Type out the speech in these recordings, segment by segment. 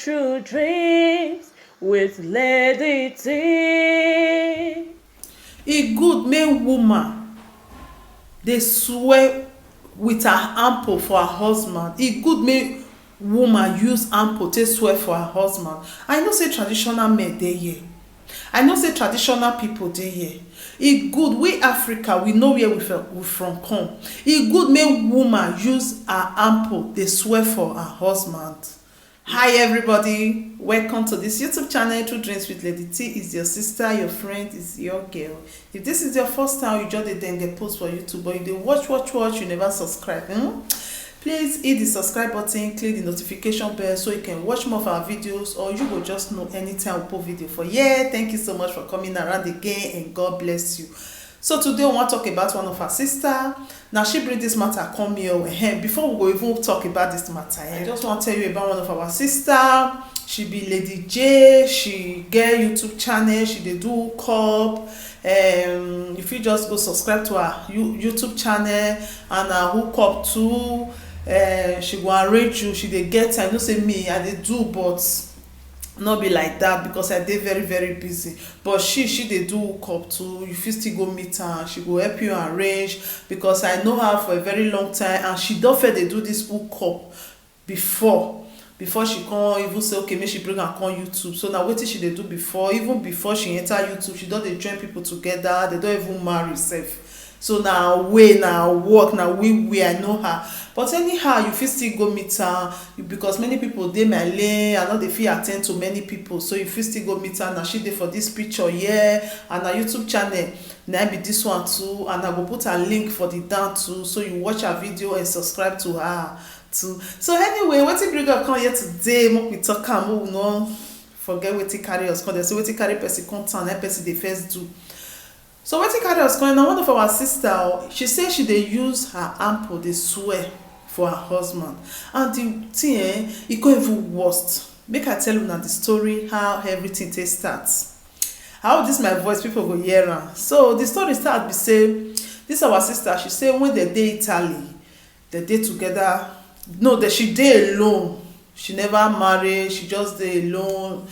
True dreams with Lady T. E good make woman dey swear with her ample for her husband. E good make woman use ample take swear for her husband. I know say traditional men dey here, I know say traditional people dey here. E good, we Africa, we know where we from come. E good make woman use her ample dey swear for her husband. Hi everybody, welcome to this YouTube channel. True Dreams with Lady T. Is your sister, your friend, is your girl. If this is your first time you just dey post for YouTube, but you dey watch, you never subscribe, please hit the subscribe button, click the notification bell so you can watch more of our videos, or you will just know anytime we post video for here. Thank you so much for coming around again, and God bless you. So today we wan talk about one of our sister. Now she bring this matter come here. Before we go even talk about this matter, I just wan tell you about one of our sister. She be Lady J. She get YouTube channel. She dey do cup. If you just go subscribe to her YouTube channel and her hook up too, she go arrange you. She dey get time. I know say me I dey do, but no be like that because I dey very busy. But she dey do hook up too. You fit still go meet her, she go help you arrange, because I know her for a very long time and she don fit dey do this hook up before she come even say okay make she bring her come YouTube. So na wetin she dey do before, even before she enter YouTube, she don dey join people together. They don even marry sef. So na way, na work, na we I know her. But anyhow, you fit still go meet her because many people dey my lane. I no dey fit at ten d to many people, so you fit still go meet her. Na she dey for this picture here, and her YouTube channel na be this one too. And I go put her link for the down too, so you watch her video and subscribe to her too. So anyway, wetin bring us come here today? Make we talk am, make we no forget wetin carry us come. Dey say wetin carry person come town, na person dey first do. So wetin carry us come? Na one of our sister, she say she dey use her ample dey swear for her husband, and the thing e go even worst. Make I tell una the story how everything take start. I hope this my voice people go hear am. So the story start be say this our sister, she say when they dey Italy, they dey together. No, that she dey alone. She never marry, she just dey alone.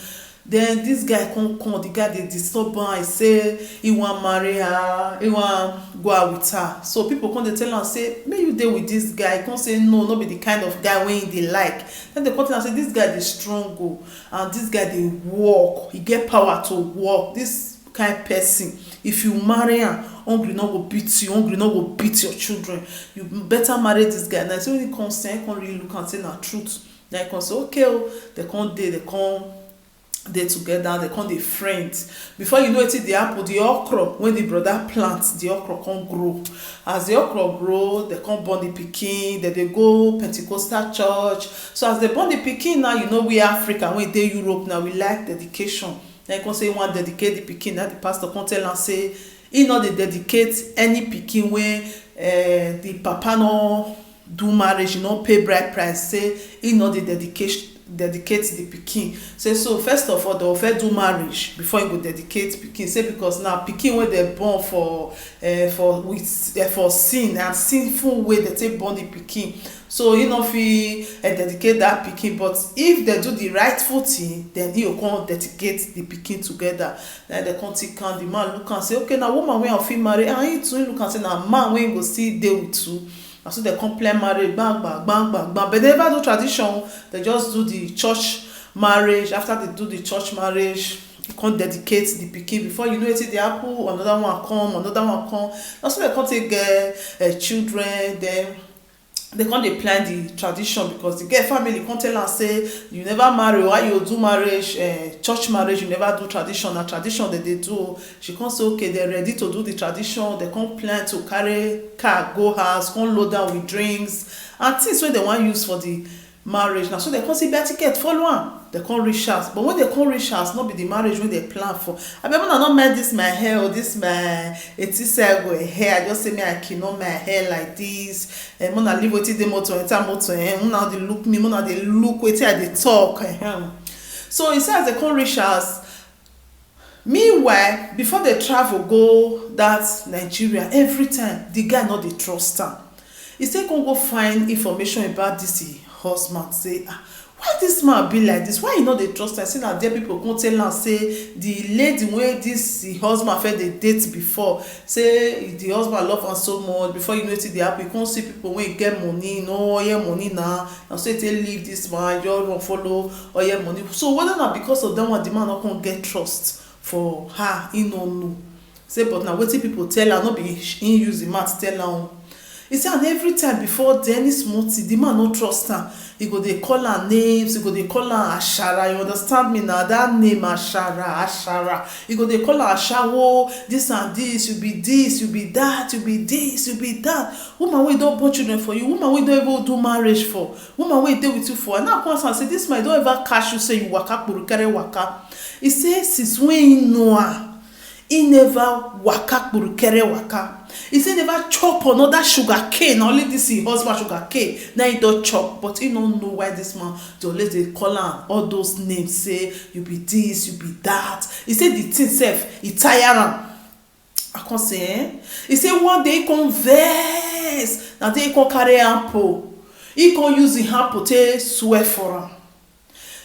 Then this guy come, the guy dey disturb her. He say he wan marry her, he wan go out with her. So people come dey tell am say make you dey with this guy. He come say no be the kind of guy wey he dey like. Then they come tell am say this guy dey strong o, and this guy dey work, he get power to work. This kind person, if you marry am, hungry no go beat you, hungry no go beat your children. You better marry this guy. Now so when he come say, he come really look and say na truth. Then he come say okay o. They come dey together, they come dey friends. Before you know wetin dey happen, the okra when the brother plant, the okra come grow. As the okra grow, they come born the pikin. Then they go Pentecostal church. So as they born the pikin, now you know we Africa, when dey Europe now, we like dedication. Then he come say he wan dedicate the pikin. Now the pastor come tell am say he no dey dedicate any pikin wey the papa no do marriage, he no pay bride price. Say he no dey dedicate the pikin. Say so first of all, they go first do marriage before he go dedicate pikin. Say because now pikin wey dem born for sin and sinful way they take born the pikin, so he no fit dedicate that pikin. But if they do the rightful thing, then he go come dedicate the pikin together. Then they come take am. The man look and say okay, na woman wey I fit marry, and he too look and say na man wey go still dey with too. And so they come plan marriage, bang. But they never do tradition. They just do the church marriage. After they do the church marriage, you can't dedicate the pikin. Before you know it, the apple, another one come. And so they can't take children. Then they can't dey plan the tradition, because the girl family can't tell am say you never marry, why you do marriage, church marriage, you never do tradition. Na tradition that they do. She can't say okay, they're ready to do the tradition. They can't plan to carry car go house, can't load down with drinks and things wey they wan use for the marriage. Now so they can't see better ticket follow am. They can't reach house, but when they can't reach house, not be the marriage wey they plan for. I remember I not made this my hair, or this my 80 hair. I just say me I cannot my hair like this. And when I leave wetin dey motor, enter motor. Now they look me, now they look wetin I dey talk. So he says they can't reach house. Meanwhile, before they travel go that Nigeria, every time the guy not dey trust am. He say come go find information about this husband. Say why this man be like this? Why you no dey trust am? See na there people come tell am say the lady wey this husband first dey date before, say the husband love am so much, before you know wetin dey happen, you come see people wey get money, no oye money na so e take leave this man, just wan follow oye money. So whether na because of that one the man no come get trust for her, he no know. Say but na wetin people tell am, no be him use the mouth tell am. He say and every time before any small thing the man no trust am, he go dey call am names, he go dey call am ashara, you understand me na, that name ashara, he go dey call am ashawo, this and this, you be this, you be that, you be this, you be that. Woman wey don born children for you, woman wey don even do marriage for, woman wey dey with you for, and now come say this man don ever catch you say you waka kpurukere waka. He say since when he know am, he never waka kpurukere waka. He say never chop another sugar cane, only this his husband sugar cane na he don chop, but he no know why this man dey always dey call am all those names, say you be this, you be that. He say the thing sef e tire am. I come say he say one day he come vex, na then he come carry ample, he come use the ample take swear for am.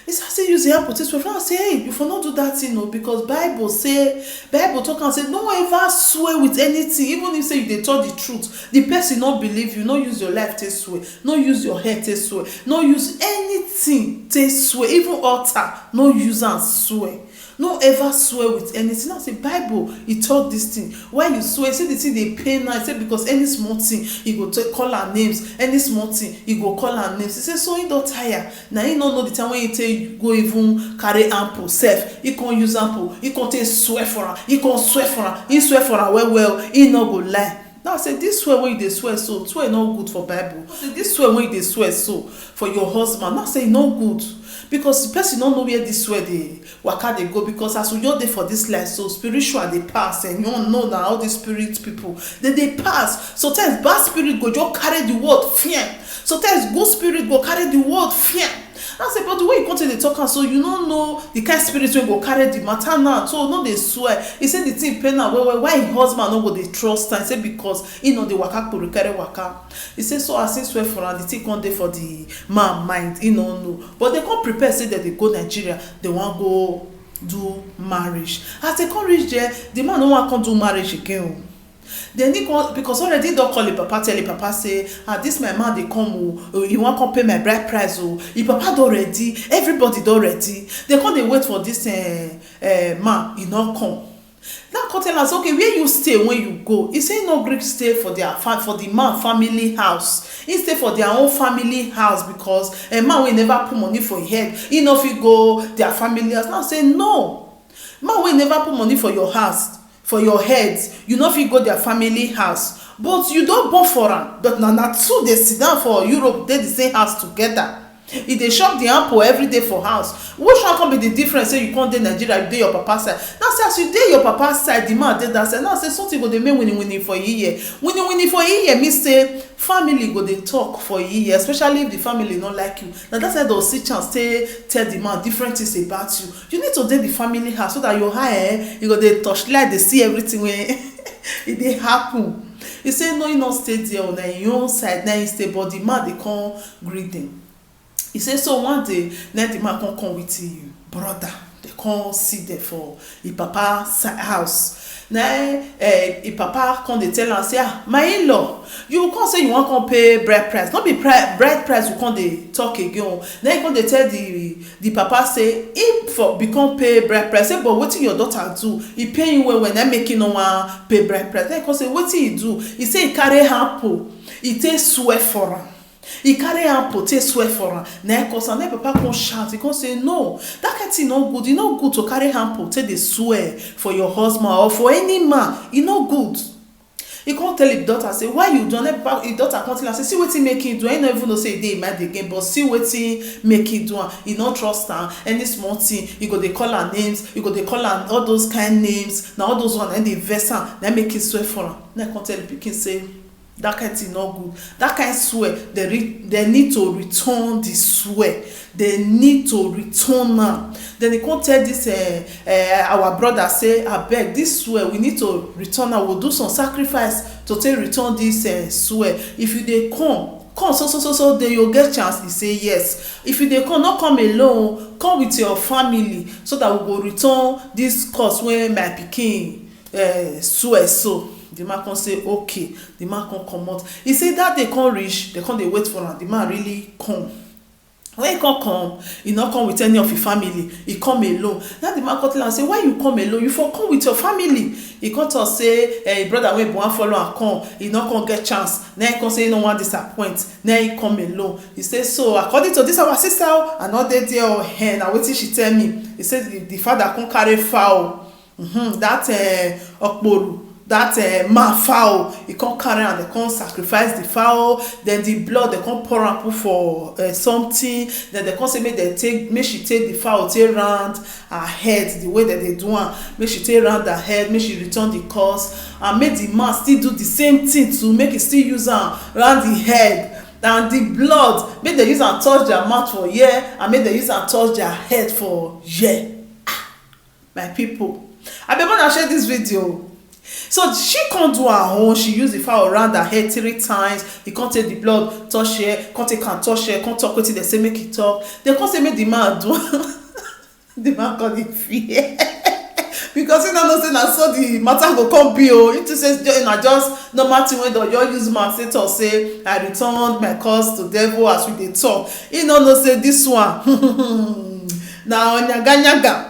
He say use the ample take swear for am. I say hey, you for not do that thing o, because Bible talk am say no ever swear with anything, even if say you dey talk the truth, the person no believe you, no use your life take swear, no use your head take swear, no use anything take swear, even altar no use am swear. No ever swear with anything. Now say Bible e talk this thing, why you swear? Say the thing dey pain now. Say because any small thing he go take call her names, any small thing he go call her names. He say so he don tire, na he no know the time when he take go even carry ample sef, he come use ample, he come take swear for am, he come swear for am, he swear for am well, he no go lie. Now say this swear wey you dey swear so, swear no good for Bible. Say this swear wey you dey swear so for your husband, now say e no good, because the person no know where this swear dey waka dey go, because as we just dey for this life so spiritual dey pass, and you don't know na all these spirit people dey pass. Sometimes bad spirit go just carry the word fear, sometimes good spirit go carry the word fear. I say but the way you come to dey talk am so, you no know the kind spirit wey go carry the matter now, so no dey swear. He say the thing pain am well, why him husband no go dey trust am? Say because he no dey waka kpurukere waka. He say so as he swear for am, the thing come dey for the man mind, he no know, but they come prepare say dem dey go Nigeria, they wan go do marriage. As they come reach there, the man no wan come do marriage again o. Then he come, because already don call him papa, tell him papa say this my man dey come o, he wan come pay my bride price o. Him papa don ready, everybody don ready, they come dey wait for this man, he no come. Now come tell us okay, where you stay when you go? He say no gree stay for the man family house, he stay for their own family house, because a man wey never put money for him head, he no fit go their family house. Now say no, man wey never put money for your house, for your head, you no fit go their family house, but you don born for am, but na two dey sit down for Europe, dey the same house together. E dey chop the ample every day for house. Which one come be the difference? Say you come dey Nigeria, you dey your papa side. Now say as you dey your papa side, the man dey that side. Now say something go dey make winning for year. Winning for year mean say family go dey talk for year, especially if the family no like you. Now that side they'll see chance tell the man different things about you. You need to dey the family house so that your eye you go dey touch light, they see everything when it dey happen. He say no, he not stay there on your own side. Now he stay, but the man they come greet them. He say so one day, then the man come with him brother. They come sit there for his papa house. Now his papa come dey tell am say my in-law, you come say you wan come pay bride price. Not be bride price you come dey talk again. Then he come dey tell the papa say if for become pay bride price. Say but wetin your daughter do? He pay you well when I make you no wan pay bride price. Then he come say wetin he do? He say he carry ample, he take swear for am. He carry ample take swear for am. Na cause and then papa come shout. He come say no, that kind thing no good. E no good to carry ample take dey swear for your husband or for any man. E no good. He come tell his daughter say why you do? His daughter come tell am say see wetin make him do. He no even know say he dey mind again, but see wetin make him do am. He no trust am. Any small thing he go dey call her names, he go dey call am all those kind names. Na all those one and dey vex am, na make him swear for am. Na come tell the pikin say that kind thing no good. That kind swear, they need to return the swear. They need to return am. Then he come tell this our brother say abeg this swear we need to return am. We'll do some sacrifice to take return this swear. If you dey come come so day you get chance. He say yes. If you dey come, no come alone, come with your family so that we go return this course wey my pikin swear. So the man come say okay. The man come comot. He say that day come reach, they come dey wait for am. The man really come. When he come, he not come with any of his family. He come alone. Now the man come tell am say, why you come alone? You for come with your family. He come to say, his brother wey wan follow am come, he not come get chance. Then he come say he no wan disappoint. Then he come alone. He say, so according to this our sister, I no dey there or hen. Na wetin she tell me. He say the father come carry fowl. That okporu. That man fowl, he come carry am, they come sacrifice the fowl, then the blood they come pour am put for something, then they come say make she take the fowl take round her head the way that they do am, make she take round her head, make she return the curse, and make the man still do the same thing to make he still use am round the head. And the blood make they use am touch their mouth for ear, and make they use am touch their head for ear. My people, abeg una share this video. So she can't do her own. She use the fowl around her head 3 times. He can't take the blood, touch her, can't take and touch her, can't talk with it. They say make it talk. They can't say make the man do. The man got the fear. Because you know say na so the matter go come be o. It says na just normal thing wey you use mouth say talk say I returned my curse to devil as we dey talk. You know say this one na onyaga.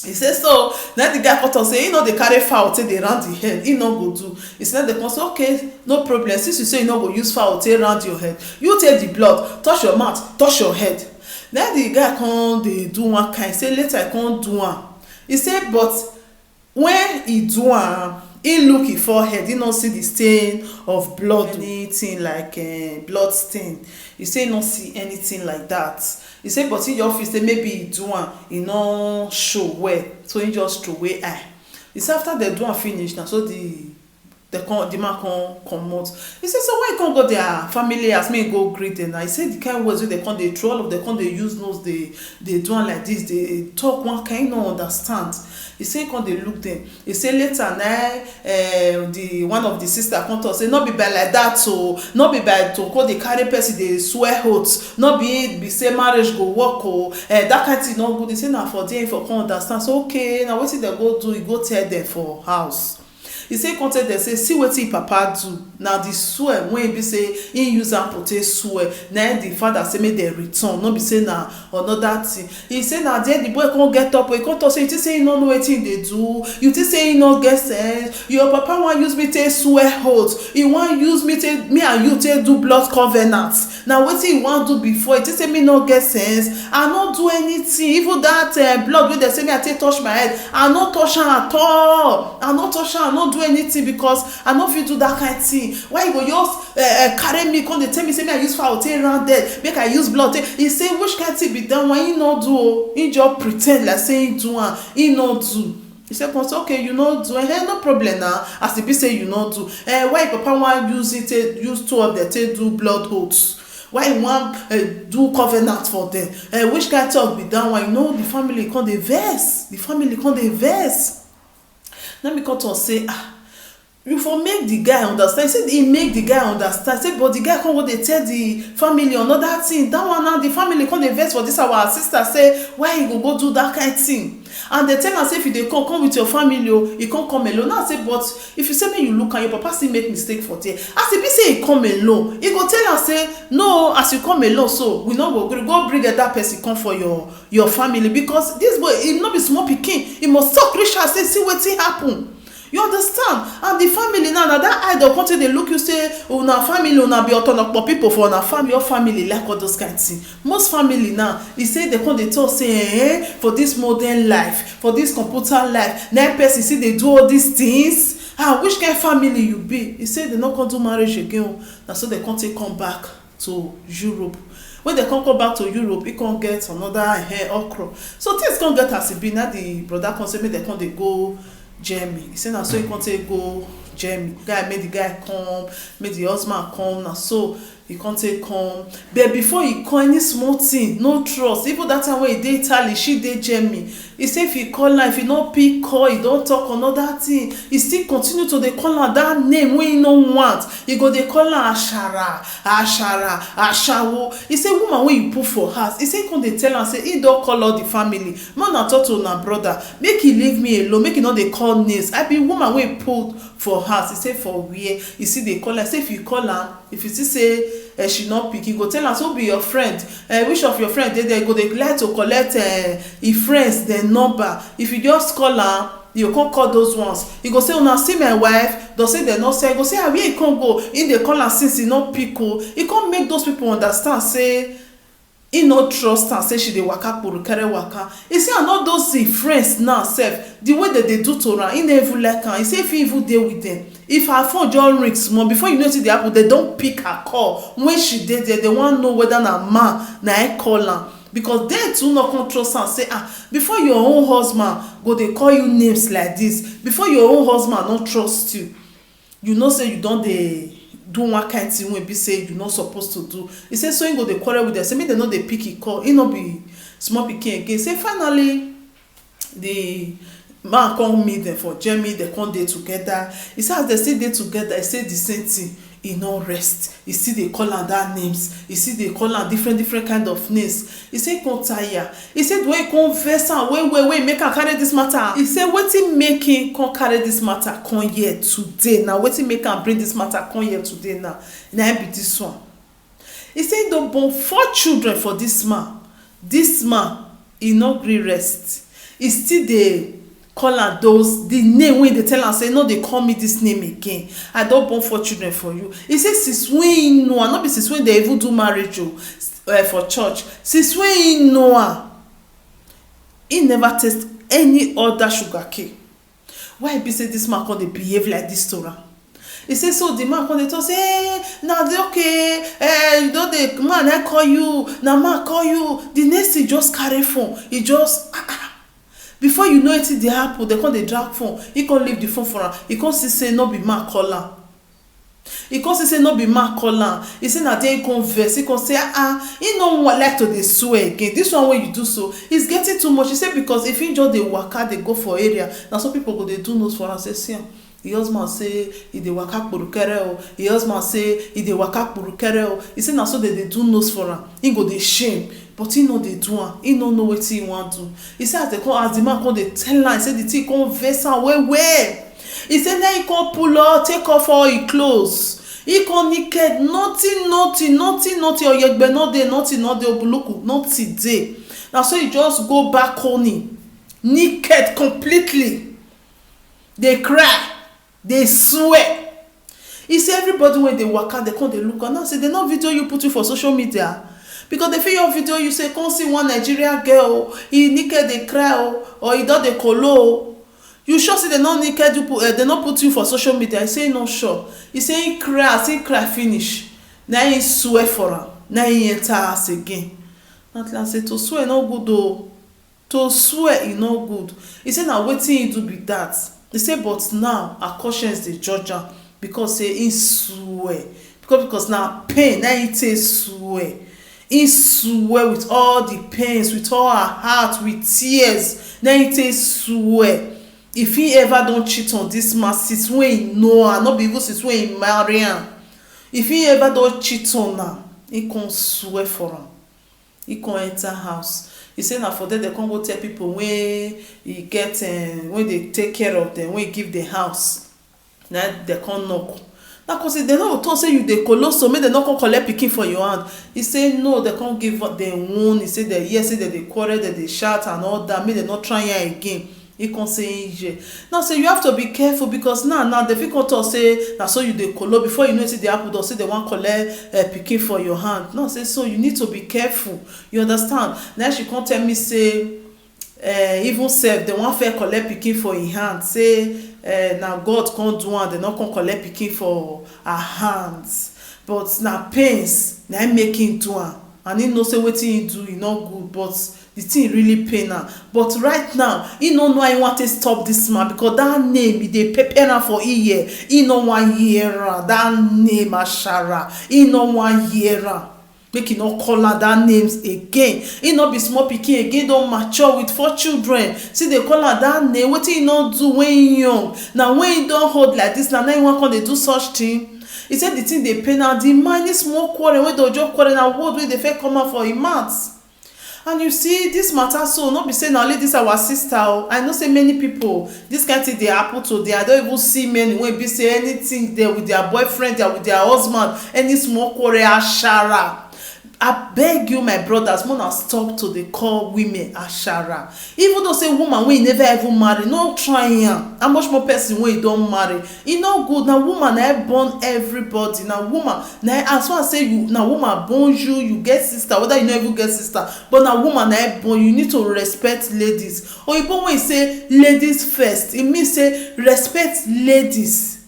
He say so. Then the guy cut off say he no dey carry fowl take dey round the head. He no go do. He said the come say okay, no problem. Since you say you no go use fowl take round your head, you take the blood, touch your mouth, touch your head. Then the guy come dey do one kind. Say later I come do am. He say but when he do am, he look his forehead, he no see the stain of blood, anything like blood stain. He say he no see anything like that. He say but he just feel say maybe he do am, he no show well, so he just throw away eye. He say after they do am finish, na so the man come comot. He say so when he come go their family as me go greet them. He say the kind words wey they come dey throw, all of them come dey use nose, they do am like this, they talk one kind, no understand. He say he come dey look them. He say later na the one of the sister come talk say no be by like that, so no be by to go dey carry person dey swear oath, no be say marriage go work o, that kind thing no good. He say na for there for come understand. So okay, na wetin dem go do, he go tell them for house. He say come tell them say see wetin papa do. Na the swear when be say he use am to take swear, na the father say make dem return, no be say na another thing. He say na there the boy come get up, he come talk say you think say he no know wetin he dey do, you think say he no get sense, your papa wan use me take swear oath, he wan use me take me and you take do blood covenant. Na wetin he wan do before, he think say me no get sense, I no do anything. Even that blood wey dem say me I take touch my head, I no touch am at all. I no touch am, I no do anything because I no fit do that kind thing. Why you go just carry me come dey tell me say me I use fowl take round there, make I use blood take. He say which kind thing be that one? He no do o. He just pretend like say he do am, he no do. He say okay, you no do, no problem now. As e be say you no do, why papa wan use it use 2 of them take do blood oaths? Why you wan do covenant for them? Which kind talk be that one? You know the family come dey vex. The family come dey vex. Let me come to say you for make the guy understand. He said he make the guy understand. Say but the guy come go dey tell the family another thing. That one now the family come dey vex for this our sister. Say why you go do that kind thing? And they tell am say if you dey come with your family o, you can't come alone. Now say but if you say me you look and your papa still make mistake for there, as e be say he come alone, he go tell am say no, as you come alone so we no go gree, go bring that person come for your family, because this boy he no be small pikin, he must talk reach out say see wetin happen. You understand? And the family now, that idol come dey look you say una family una be otonokpo people for una family, your family like all those kind of things. Most family now, he say they come dey talk say for this modern life, for this computer life, na person see they do all these things. Which kind of family you be? He say they no come do marriage again. Na so they come back to Europe. When they come back to Europe, he come get another okra. So things come get as e be. Now the brother come say make they come dey go Germany. He say na so he come take go Germany. Guy make the guy come, make the husband come. Na so he come take come, but before he call any small thing no trust. Even that time wey he dey Italy, she dey Germany, he say if he call am, if he no pick call, he don talk another thing, he still continue to dey call am that name wey he no want. He go dey call am ashara ashara ashawo. He say woman wey you put for house, he say he come dey tell am say he don call all the family, man na talk to una brother make he leave me alone, make he no dey call names. I be woman wey put for house. He say for where? He see dey call am. Say if you call am, if you see say she no pick, he go tell am so be your friend, which of your friend dey there, go dey like to collect e friends dem number. If you just call am, you come call those ones. He go say una see my wife, don say dem no say. He go say where he come go, he dey call am since he no pick o. He come make those people understand say he no trust am, say she dey waka kpurukere waka. He say and all those friends now sef, the way that they do to am, he no even like am. He say if he even dey with them, if her phone just ring small, before you know wetin dey happen, they don pick her call. When she dey there, they wan know whether na man na him call am, because dem too no come trust am. Say before your own husband go dey call you names like this, before your own husband no trust you, you know say you don dey do one kind thing wey be say you no suppose to do. He say so he go dey quarrel with them, say make dem no dey pick him call, he no be small pikin again. Say finally the man come meet them for Germany, they come dey together. He say as they still dey together, he say the same thing, he no rest. He still dey call am that names, he still dey call am different kind of names. He say he come tire. He say the way he come vex am wey make am carry this matter. He say wetin make him come carry this matter come here today now, wetin make am bring this matter come here today now, na him be this one. He say he don born 4 children for this man. This man, he no gree rest. He still dey call am those the name wey dey tell am say no dey call me this name again. I don born 4 children for you. He say since when he know am, no be since when they even do marriage for church, since when he know am, he never taste any other sugar cane. Why e be say this man come dey behave like this to am? He say so the man come dey talk say na okay, you don dey man I call you, na man call you. The next thing just carry phone, he just before you know wetin dey happen, they come dey drag phone. He come leave the phone for am. He come see say no be man call am. He come see say no be man call am. He say na there he come vex. He come say he no like to dey swear again. This one wey you do so is getting too much. He say because if he just dey waka dey go for area, na so people go dey do nose for am. Say see am, the husband say he dey waka kpurukere o. The husband say he dey waka kpurukere o. He say na so they dey do nose for am. He go dey shame, but he no dey do am. He no know wetin he wan do. He say as the man come dey tell am, he say the thing come vex am well. He say then he come pull up, take off all him clothes. He come naked, nothing oyegbe no dey, nothing obuluku, nothing dey. Na so he just go back home naked completely. Dey cry, dey swear. He say everybody wey dey waka, they come dey look am. Now say they no video you put you for social media, because they fit your video you say come see one Nigerian girl, he naked dey cry or he don dey kolo. You sure say they no naked you they no put you for social media? He say he no sure. He say he cry, as he cry finish, na he swear for am, na he enter house again. Now say to swear no good o, to swear e no good. He say na wetin he do be that. He say but now her conscience dey judge am, because say he swear, because na pain na he take swear. He swear with all the pains, with all her heart, with tears, na he take swear. If he ever don cheat on this man since when he know am, no be even since when he marry am, if he ever don cheat on am, he come swear for am. He come enter house. He say na for there they come go tell people wey he get wey dey take care of them, wey give the house, na they come knock. Na cause they no talk say you dey kolo, so make they no come collect pikin for your hand. He say no, they come give them wound. He say they hear say they dey quarrel, they dey shout and all that, make they not try am again. He come say yeah. Now say you have to be careful, because now they fit come talk say na so you dey kolo, before you know wetin dey happen, say they wan collect pikin for your hand. Now say so you need to be careful, you understand? Now she come tell me say even sef they wan fair collect pikin for him hand, say na God come do am, they no come collect pikin for her hands, but na pains na make him do am, and he know say wetin he do e no good, but the thing really pain am. But right now he no know how he wan take stop this man, because that name he dey pepper am for ear. He no wan hear am. That name Ashara, he no wan hear am. Make he no call her that names again. He no be small pikin again, don mature with 4 children. See dey call her that name. Wetin he no do when he young, na when he don hold like this, na he wan come dey do such thing. He said the thing dey pain am. The man, this small quarrel wey dey just quarrel na word wey dey first come out for him mouth. And you see this matter, so no be say na only this our sister o. I know say many people this kind thing dey happen to them. I don even see many wey be say anything there with their boyfriend, there with their husband, any small quarrel ashara. I beg you, my brothers, make una stop to dey call women ashara. Even though say woman wey never even marry, no try am. How much more person wey don marry? E no good. Na woman na born everybody. Na woman na as far as say you na woman born you, you get sister, whether you no even get sister, but na woman na born you. You need to respect ladies. Oyibo when say ladies first, e mean say respect ladies.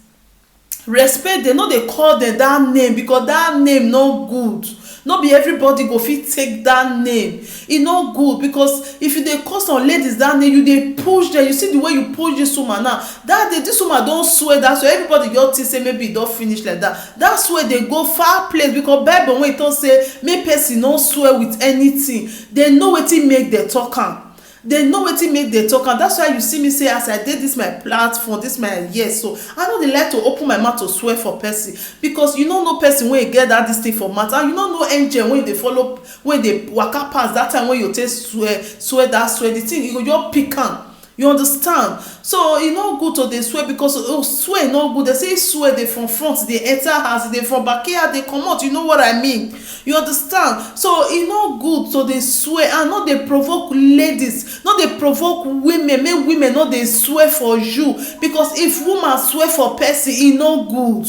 Respect them, no dey call them that name, because that name no good. No be everybody go fit take that name. E no good, because if you dey call some ladies that name, you dey push them. You see the way you push this woman now. That day this woman don swear that, so everybody just think say maybe e don finish like that. That swear dey go far place, because Bible when e talk say make person no swear with anything, they know wetin make dem talk am. They know wetin make dem talk am. That's why you see me say as I did this my platform, this my so I no dey like to open my mouth to swear for person, because you no know person wey get that this thing for mouth, and you no know angel wey dey follow, wey dey waka pass that time when you take swear the thing you go just pick am. You understand? So e no good to dey swear, because swear no good. They say swear dey from front dey enter house, dey from backyard dey comot. You know what I mean? You understand? So e no good to dey swear, and no dey provoke ladies, no dey provoke women. Make women no dey swear for you, because if woman swear for person, e no good.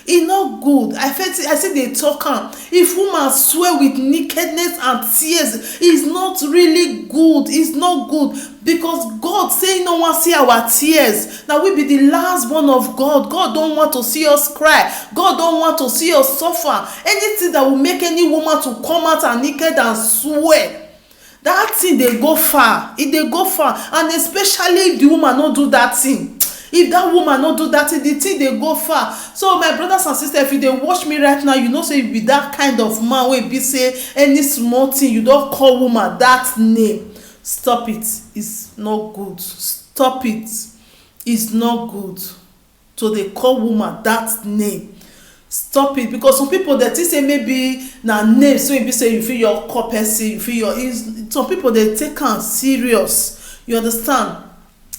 E no good. I see dey talk am. If woman swear with nakedness and tears, it's not really good. It's not good, because God say he no wan see our tears. Now we be the last born of God. God don't want to see us cry. God don't want to see us suffer. Anything that will make any woman to come out and naked and swear, that thing dey go far. E dey go far. And especially if the woman no do that thing. If that woman no do that thing, the thing dey go far. So my brothers and sisters, if you dey watch me right now, you know say you be that kind of man wey be say any small thing you don call woman that name. Stop it. It's not good. Stop it. It's not good to dey call woman that name. Stop it, because some people dey think say maybe na name, so e be say you fit your call person, you fit your, some people dey take am serious. You understand?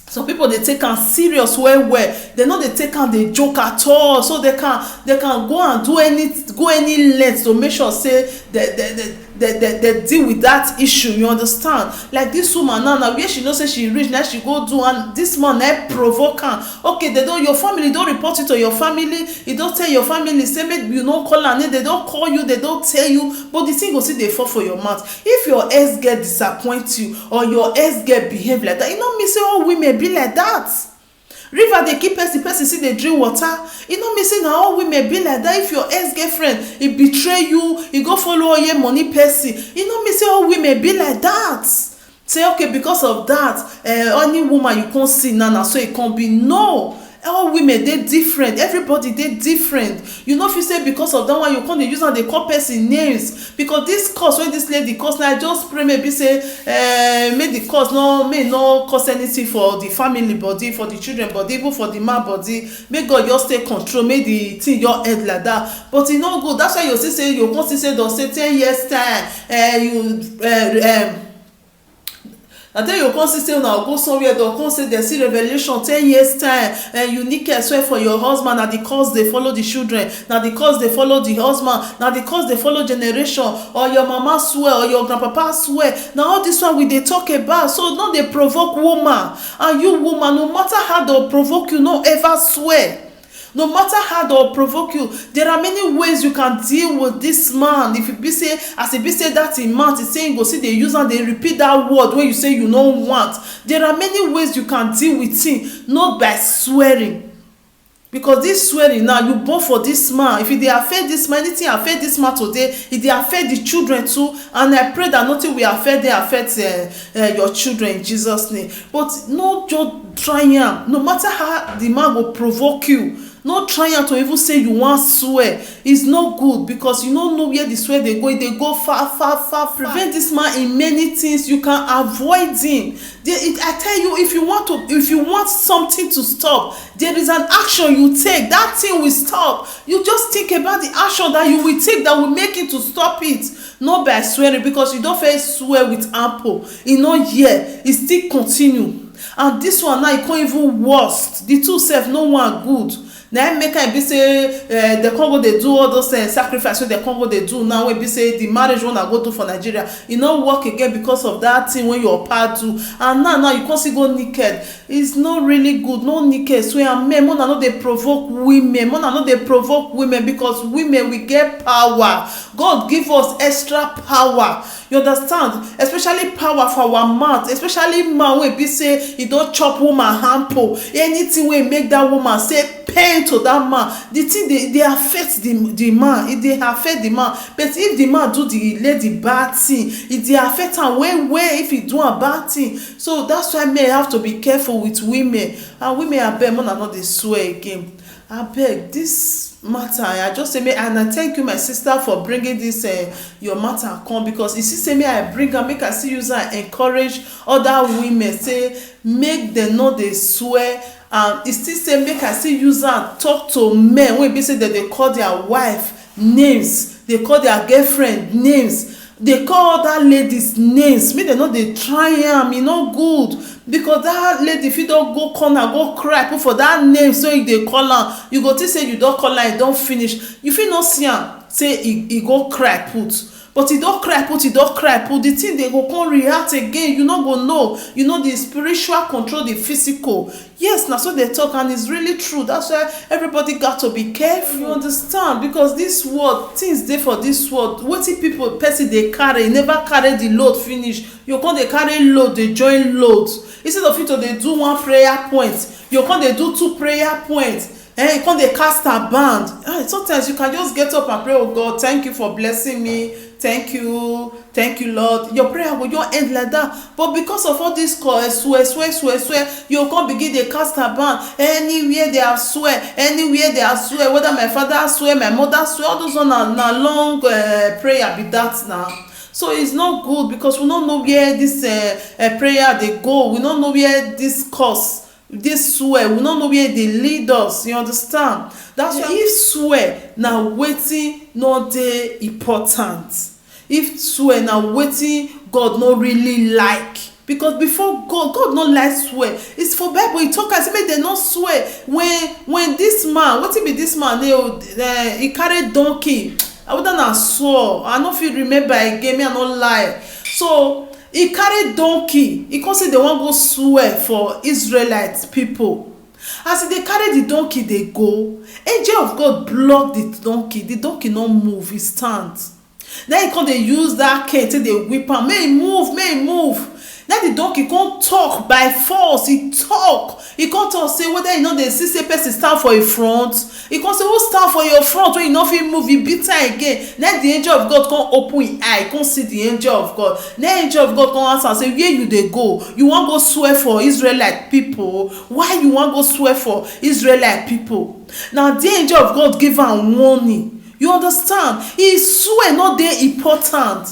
Some people dey take am serious well. They no dey take am dey joke at all. So they can go and do any length to make sure say they deal with that issue. You understand? Like this woman now where she know say she reach, now she go do, and this man na provoke am. Okay, your family don report it to your family. You don tell your family say make you no call am. They don call you, they don tell you, but the thing go still dey fall for your mouth. If your ex girl disappoint you, or your ex girl behave like that, e no mean say all women be like that. River dey keep person see dey drink water. E no mean say na all women be like that. If your ex-girlfriend e betray you, e go follow oye money person, e no mean say all women be like that. Say okay, because of that any woman you come see now so e come be. No, all women dey different. Everybody dey different. You no fit say because of that one you come dey use am dey call person names, because this cause wey this lady cause, na just pray maybe say make the cause no cause anything for the family body, for the children body, even for the man body. Make God just take control, make the thing just end like that. But e no good. That's why you see say you come see say don say 10 years time I tell you, come say una go somewhere, don come say dem see revelation 10 years time, and you need to swear for your husband. Na the cause dey follow the children, na the cause dey follow the husband, na the cause dey follow generation. Or your mama swear, or your grandpapa swear. Na all this one we dey talk about. So no dey provoke woman. And you woman, no matter how they provoke you, no ever swear. No matter how they provoke you, there are many ways you can deal with this man. If you be say, as if be say that in mouth, it's saying go see they use and they repeat that word when you say you don't want. There are many ways you can deal with him, not by swearing. because this swearing now you born for this man. If e dey affect this man, anything affect this man today, e dey affect the children too. And I pray that nothing will affect your children in Jesus name. But no just try am, no matter how the man go provoke you, no try am to even say you wan swear. It's not good, because you no know where the swear dey go. E dey go far. Prevent this man in many things. You can avoid him. I tell you, if you want something to stop, there is an action you take, that thing will stop. You just think about the action that you will take that will make it to stop it, not by swearing, because you don first swear with ample, e no hear, e still continue. And this one now e come even worse. The two sef no one good. Na im make am be say dem come go dey do all those sacrifice wey dem come go dey do now, wey be say the marriage wey una go do for Nigeria e no work again because of that thing wey your pa do. And now you come still go naked. It's not really good. No naked. So men, una no dey provoke women. Una no dey provoke women, because women we get power. God give us extra power. You understand? Especially power for our mouth. Especially man wey be say e don chop woman handful. Anything wey make that woman say pain to that man, the thing dey affect the man. E dey affect the man. But if the man do the lady bad thing, e dey affect am well if he do a bad thing. So that's why men have to be careful with women. And women, abeg, una no dey swear again. Abeg, this matter, I just say me, and I thank you, my sister, for bringing this your matter come, because you see say me I bring am make I see use am encourage other women, say make dem no dey swear. And e still say make I still use am talk to men wey be say dem dey call their wife names, dey call their girlfriend names, dey call other ladies names. Make dem no dey try am. E no good, because that lady fit don go corner go cry put for that name, so you dey call am, you go think say you don call am, e don finish. You fit no see am say e go cry put, but e don cry put, the thing dey go come react again. You no go know. You know, the spiritual control the physical. Yes, na so they talk, and it's really true. That's why everybody got to be careful. You understand? Because this world, things dey for this world. Wetin person dey carry, never carry the load finish. You come dey carry load, dey join load. Instead of you to dey do one prayer point, you come dey do two prayer points. You come dey cast a band. Sometimes you can just get up and pray, oh God, thank you for blessing me. Thank you, Lord. Your prayer will just end like that. But because of all this swear, you come begin dey cast a band. Anywhere they are swear, whether my father swear, my mother swear, all those one na long prayer be that now. So it's not good, because we don't know where this prayer they go. We don't know where this cause, this swear, we don't know where they lead us. You understand? That's why if swear now waiting not dey important. If swear now waiting God not really like, because before God not like swear. It's for Bible. He talk and say make they not swear. When this man, what it be this man? He carry donkey. I wouldn't have swore. I no fit remember again. Me I no lie. So he carry donkey. He come say they wan go swear for Israelite people. As they carry the donkey, they go. Angel of God block the donkey. The donkey no move. He stands. Then he come dey use that cane till they whip am. May he move. Then the donkey come talk by force. He talk say whether you know dey see say person stand for a front. He come say who stand for your front when you no fit move? He beat am again. Then the angel of God come open his eye, come see the angel of God. Then angel of God come answer and say, where you dey go? You wan go swear for Israelite people? Why you wan go swear for Israelite people? Now the angel of God give am warning. You understand? He swear not dey important.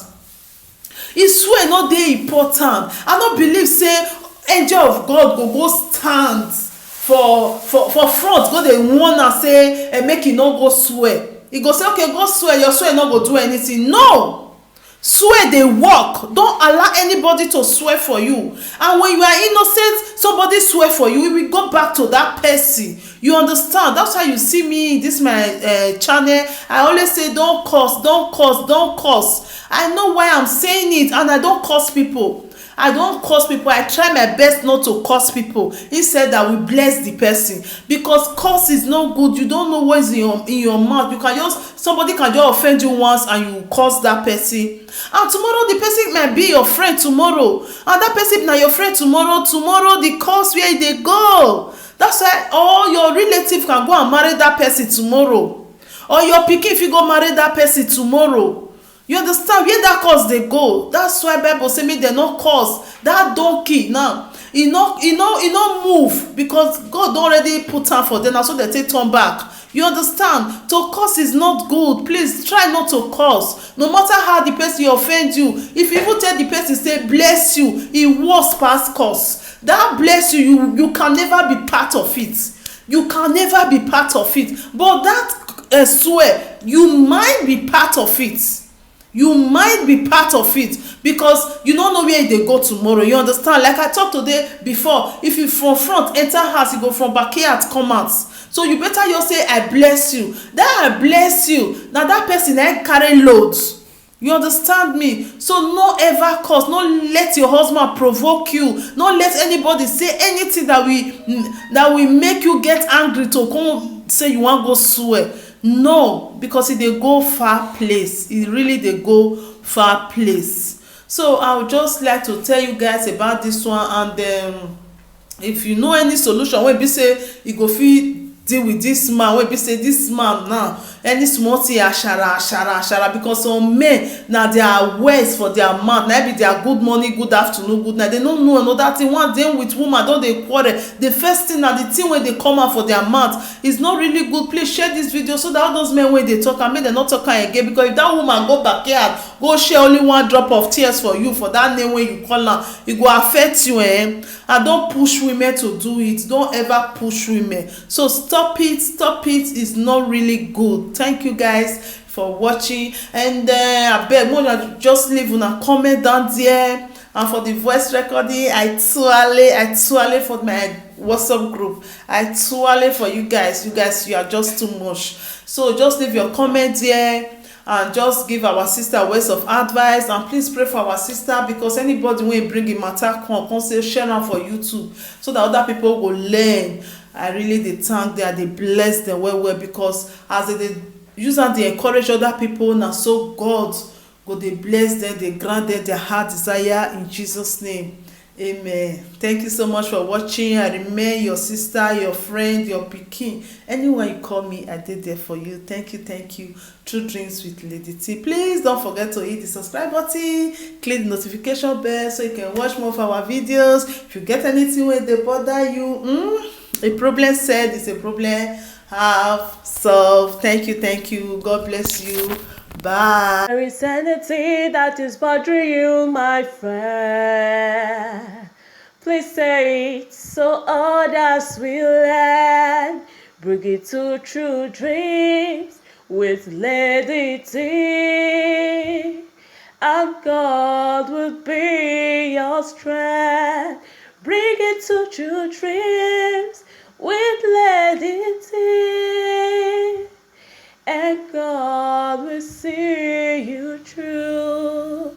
He swear not dey important. I no believe say angel of God go stand for front, go dey warn am say make e no go swear. He go say okay, go swear, your swear no go do anything. No, swear dey work. Don't allow anybody to swear for you. And when you are innocent, somebody swear for you, we will go back to that person. You understand? That's why you see me in this my channel. I always say don't curse. I know why I'm saying it, and I don't curse people. I try my best not to curse people. He said that we bless the person, because curse is not good. You don't know what's in your mouth. Somebody can just offend you once and you curse that person, and tomorrow the person might be your friend tomorrow, and that person na your friend tomorrow the curse where they go. That's why all your relative can go and marry that person tomorrow, or your pikin fit go marry that person tomorrow. You understand where that curse dey go? That's why Bible say make dem no curse that donkey now. E no move because God don already put am for them, na so dem take turn back. You understand? To curse is not good. Please try not to curse. No matter how the person offend you, if you even tell the person say bless you, e worse pass curse. That bless you, you can never be part of it. You can never be part of it. But that swear, you might be part of it. You might be part of it because you don't know where they go tomorrow. You understand? Like I talked today before, if you from front enter house, you go from backyard come out. So you better just say I bless you. That I bless you, now that person ain't carry loads. You understand me? So no ever cause, no let your husband provoke you, no let anybody say anything that will make you get angry to come say you want go swear. No, because they go far place. It really they go far place. So I would just like to tell you guys about this one, and if you know any solution wey be say you go fit deal with this man, wey be say this man now any small thing ashara, because some men na their words for their mouth na be their good morning, good afternoon, good night. They no know another thing. One day with woman don dey quarrel, the first thing na the thing wey dey come out for their mouth is not really good. Please share this video so that all those men wey dey talk am make dem no talk am again, because if that woman go backyard go share only one drop of tears for you for that name wey you call am, e go affect you. And don push women to do it. Don't ever push women. So stop it. It's not really good. Thank you guys for watching, and abeg una just leave una comment down there. And for the voice recording, I tuale for my WhatsApp group. I tuale for you guys. You are just too much. So just leave your comment there and just give our sister words of advice, and please pray for our sister, because anybody wey bring a matter come say share am for YouTube so that other people go learn. I really dey thank them, dey bless them well, because as they dey use am dey encourage other people, na so God go dey bless them, dey grant them their heart desire in Jesus name. Amen. Thank you so much for watching. I remain your sister, your friend, your pikin. Anyone you call me, I did there for you. Thank you. True Dreams with Lady T. Please don't forget to hit the subscribe button, click the notification bell so you can watch more of our videos. If you get anything where they bother you, a problem said is a problem half solved. Thank you. God bless you. Bye. There is anything that is bothering you, my friend. Please say it so others will learn. Bring it to True Dreams with Lady T. And God will be your strength. Bring it to True Dreams with Lady T. And God will see you through.